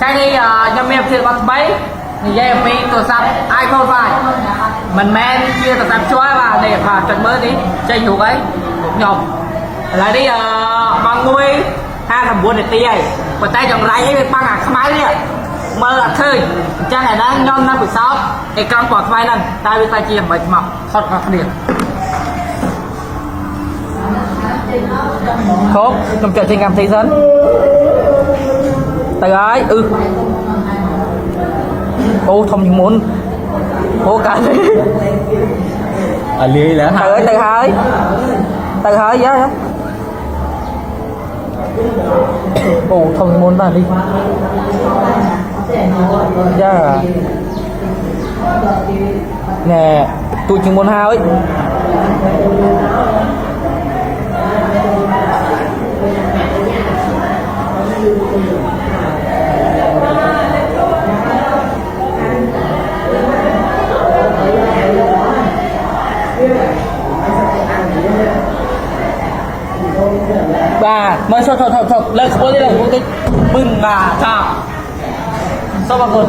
cái đi nhâm miệng thì bắt bấy vậy vì tôi sắp ai không phải mình men chia tôi sắp chói vào để vào trận mới đi chơi chủ ấy nhom lại đi bằng nuôi hai thằng buôn để tia và tay chồng rai ấy băng à máy đi mơ là khơi cha này đang nhom nó bị sót cái con quạt vai lần tay với tay chia bệnh mọc thoát vào điểm khốp trong trận tình cảm thấy dẫn tay gái ô thông những muốn ô cả ở lì là tay hơi giá ô thông những muốn là đi giá nè tụi chừng muốn hao ấy bà mới thôi lên xuống đi lên bưng là sao sao mà còn